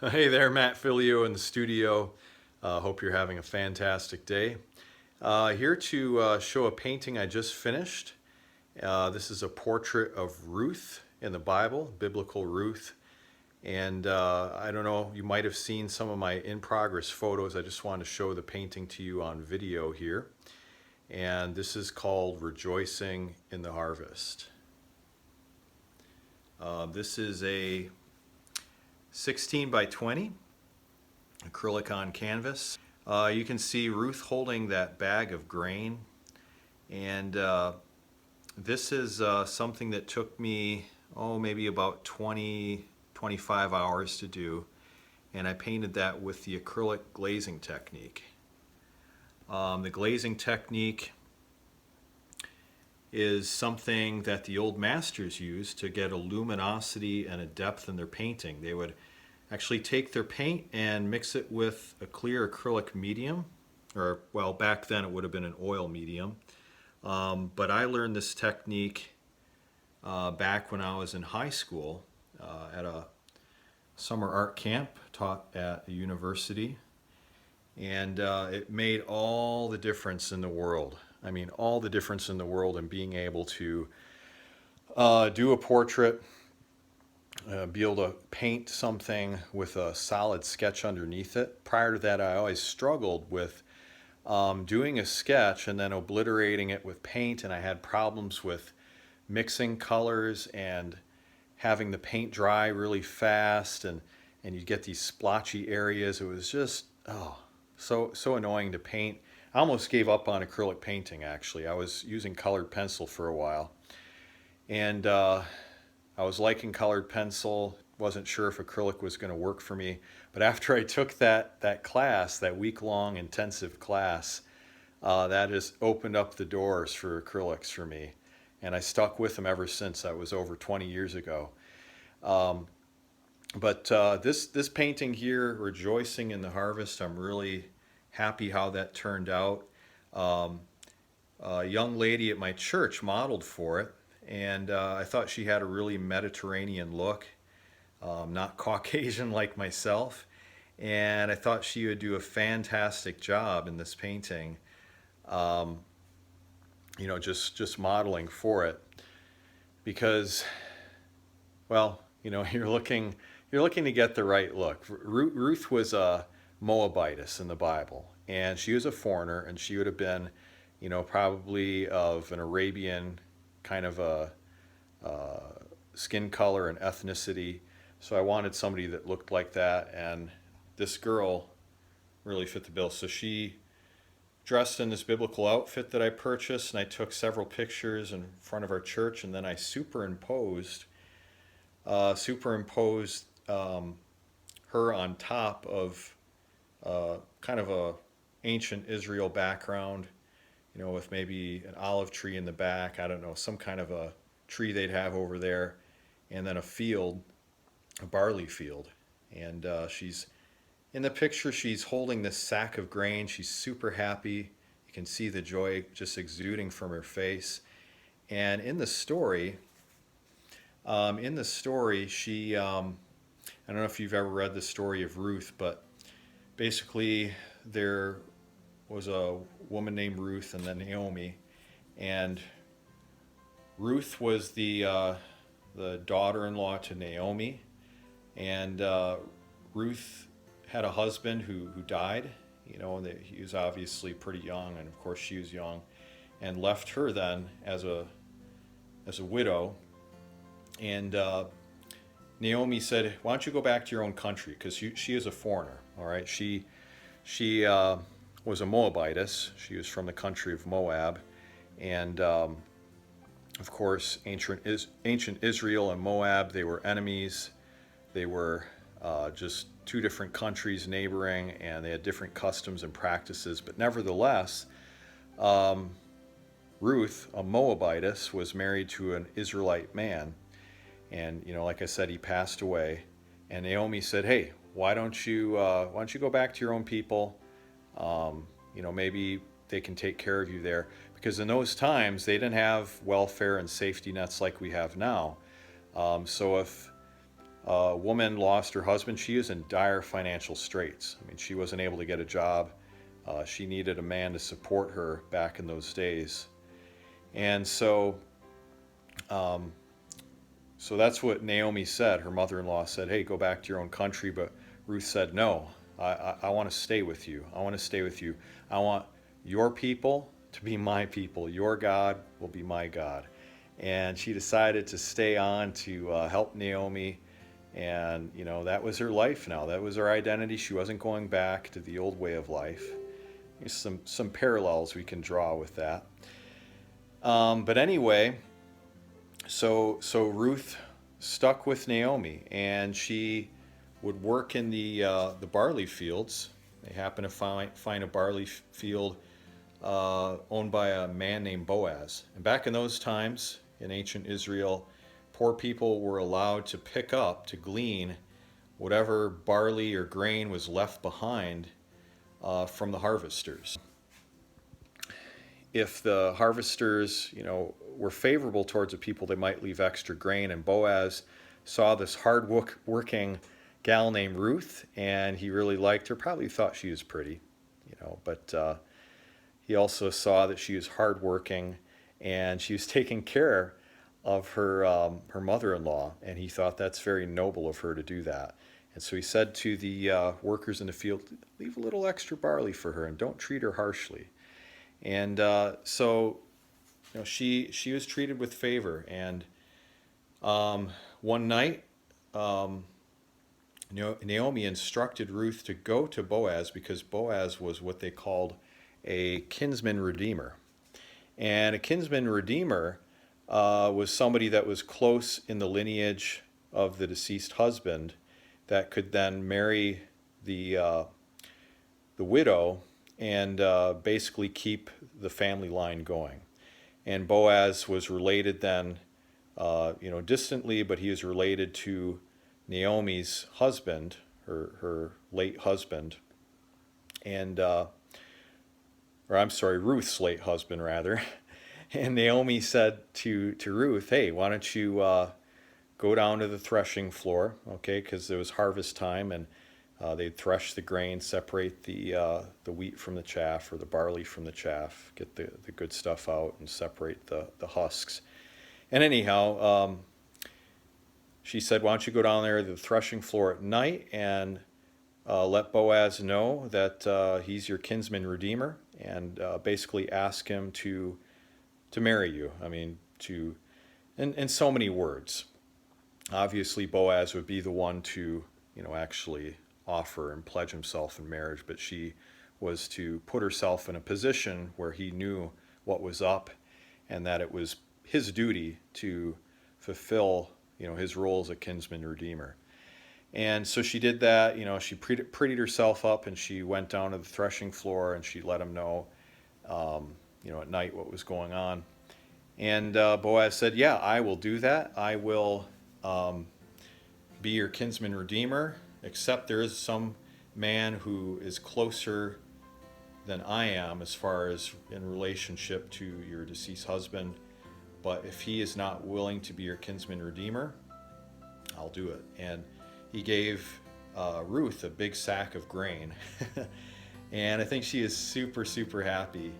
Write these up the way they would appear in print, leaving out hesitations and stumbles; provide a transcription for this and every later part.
Hey there, Matt Philleo in the studio. Hope you're having a fantastic day. Here to show a painting I just finished. This is a portrait of Ruth in the Bible, biblical Ruth. And I don't know, you might have seen some of my in-progress photos. I just wanted to show the painting to you on video here. And this is called Rejoicing in the Harvest. This is a 16 by 20 acrylic on canvas. You can see Ruth holding that bag of grain, and this is something that took me maybe about 25 hours to do, and I painted that with the acrylic glazing technique. The glazing technique is something that the old masters used to get a luminosity and a depth in their painting. They would actually take their paint and mix it with a clear acrylic medium, or well, back then it would have been an oil medium. But I learned this technique back when I was in high school at a summer art camp taught at a university, and it made all the difference in the world. I mean, all the difference in the world in being able to do a portrait, be able to paint something with a solid sketch underneath it. Prior to that, I always struggled with doing a sketch and then obliterating it with paint, and I had problems with mixing colors and having the paint dry really fast, and you get these splotchy areas. It was just so annoying to paint. I almost gave up on acrylic painting, actually. I was using colored pencil for a while, and I was liking colored pencil, wasn't sure if acrylic was going to work for me. But after I took that class, that week-long intensive class, that just opened up the doors for acrylics for me. And I stuck with them ever since. That was over 20 years ago. But this painting here, Rejoicing in the Harvest, I'm really happy how that turned out. A young lady at my church modeled for it, and I thought she had a really Mediterranean look, not Caucasian like myself, and I thought she would do a fantastic job in this painting, just modeling for it, because, well, you're looking to get the right look. Ruth was a Moabitess in the Bible, and she was a foreigner, and she would have been, probably of an Arabian kind of a skin color and ethnicity. So I wanted somebody that looked like that, and this girl really fit the bill. So she dressed in this biblical outfit that I purchased, and I took several pictures in front of our church, and then I superimposed her on top of kind of a ancient Israel background, with maybe an olive tree in the back. I don't know, some kind of a tree they'd have over there, and then a field, a barley field. And she's in the picture. She's holding this sack of grain. She's super happy. You can see the joy just exuding from her face. And in the story, she I don't know if you've ever read the story of Ruth, but basically there was a woman named Ruth and then Naomi, and Ruth was the daughter-in-law to Naomi, and Ruth had a husband who died, and he was obviously pretty young, and of course she was young, and left her then as a widow. And Naomi said, "Why don't you go back to your own country?" Because she is a foreigner. All right, she was a Moabitess. She was from the country of Moab, and of course, ancient Israel and Moab, they were enemies. They were just two different countries neighboring, and they had different customs and practices. But nevertheless, Ruth, a Moabitess, was married to an Israelite man. And like I said, he passed away. And Naomi said, "Hey, why don't you go back to your own people? Maybe they can take care of you there." Because in those times, they didn't have welfare and safety nets like we have now. So if a woman lost her husband. She is in dire financial straits. I mean, she wasn't able to get a job. She needed a man to support her back in those days. And so that's what Naomi said. Her mother-in-law said, hey, go back to your own country. But Ruth said, no, I want to stay with you. I want to stay with you. I want your people to be my people. Your God will be my God. And she decided to stay on to help Naomi. And, that was her life now. That was her identity. She wasn't going back to the old way of life. There's some parallels we can draw with that. But anyway, so Ruth stuck with Naomi, and she would work in the barley fields. They happened to find a barley field owned by a man named Boaz. And back in those times, in ancient Israel, poor people were allowed to pick up, to glean, whatever barley or grain was left behind from the harvesters. If the harvesters, were favorable towards the people, they might leave extra grain. And Boaz saw this hard-working gal named Ruth, and he really liked her. Probably thought she was pretty, but he also saw that she was hardworking, and she was taking care of her mother-in-law, and he thought that's very noble of her to do that. And so he said to the workers in the field, leave a little extra barley for her, and don't treat her harshly. And so she was treated with favor. And one night, Naomi instructed Ruth to go to Boaz, because Boaz was what they called a kinsman redeemer. And a kinsman redeemer was somebody that was close in the lineage of the deceased husband that could then marry the widow and basically keep the family line going. And Boaz was related then, distantly, but he was related to Naomi's husband, her late husband, and Ruth's late husband, rather. And Naomi said to Ruth, hey, why don't you go down to the threshing floor, okay, because it was harvest time, and they'd thresh the grain, separate the wheat from the chaff, or the barley from the chaff, get the good stuff out and separate the husks. And anyhow, she said, why don't you go down there to the threshing floor at night and let Boaz know that he's your kinsman redeemer, and basically ask him to marry you. I mean, in so many words. Obviously, Boaz would be the one to, actually offer and pledge himself in marriage, but she was to put herself in a position where he knew what was up, and that it was his duty to fulfill, his role as a kinsman redeemer. And so she did that. She prettied herself up, and she went down to the threshing floor, and she let him know, at night what was going on. And Boaz said, yeah, I will do that. I will be your kinsman redeemer, except there is some man who is closer than I am as far as in relationship to your deceased husband. But if he is not willing to be your kinsman redeemer, I'll do it. And he gave Ruth a big sack of grain. And I think she is super, super happy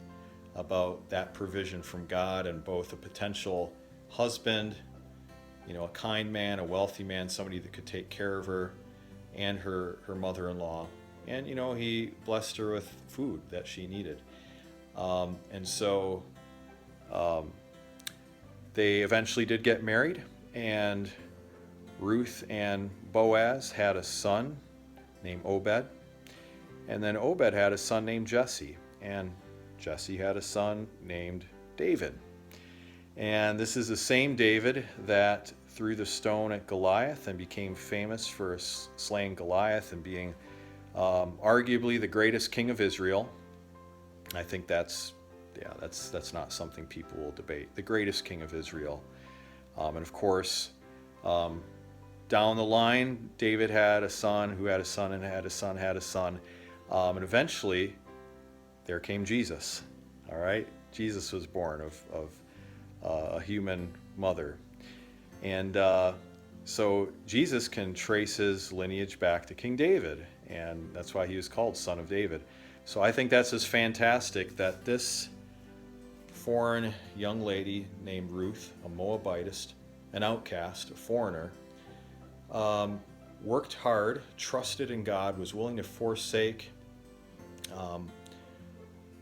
about that provision from God, and both a potential husband, a kind man, a wealthy man, somebody that could take care of her, and her mother-in-law. And, he blessed her with food that she needed. And so they eventually did get married, and Ruth and Boaz had a son named Obed. And then Obed had a son named Jesse. And Jesse had a son named David. And this is the same David that threw the stone at Goliath and became famous for slaying Goliath and being arguably the greatest king of Israel. I think that's not something people will debate. The greatest king of Israel. And of course, down the line, David had a son who had a son and had a son had a son. And eventually, there came Jesus. All right? Jesus was born of a human mother. And So Jesus can trace his lineage back to King David, and that's why he was called Son of David. So I think that's just fantastic that this foreign young lady named Ruth, a Moabitist, an outcast, a foreigner, worked hard, trusted in God, was willing to forsake um,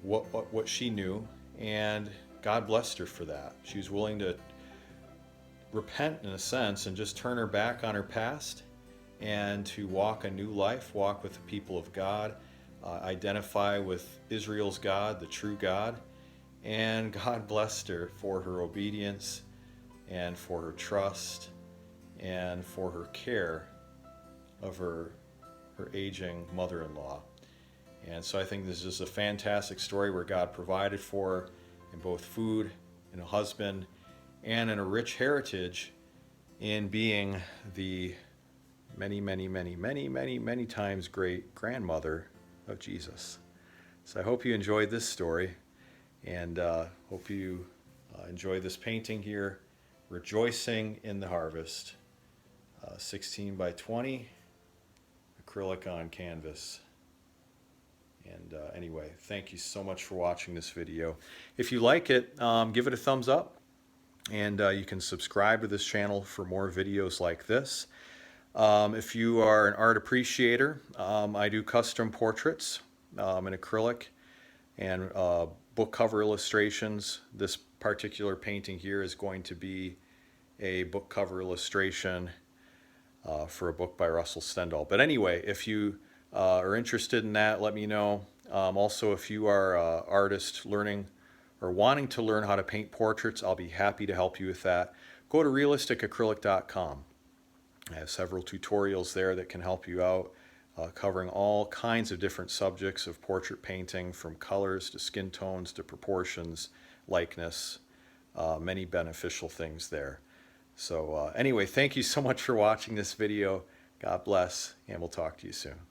what she knew, and God blessed her for that. She was willing to repent in a sense and just turn her back on her past and to walk a new life, walk with the people of God, identify with Israel's God, the true God. And God blessed her for her obedience and for her trust and for her care of her aging mother-in-law. And so I think this is just a fantastic story where God provided for her in both food and a husband and in a rich heritage in being the many times great grandmother of Jesus. So I hope you enjoyed this story, and hope you enjoy this painting here, Rejoicing in the Harvest, 16 by 20, acrylic on canvas. And anyway, thank you so much for watching this video. If you like it, give it a thumbs up, and you can subscribe to this channel for more videos like this. If you are an art appreciator, I do custom portraits in acrylic and book cover illustrations. This particular painting here is going to be a book cover illustration for a book by Russell Stendhal. But anyway, if you are interested in that, let me know. Also, if you are an artist learning or wanting to learn how to paint portraits, I'll be happy to help you with that. Go to realisticacrylic.com. I have several tutorials there that can help you out, covering all kinds of different subjects of portrait painting, from colors to skin tones to proportions, likeness, many beneficial things there. So anyway, thank you so much for watching this video. God bless, and we'll talk to you soon.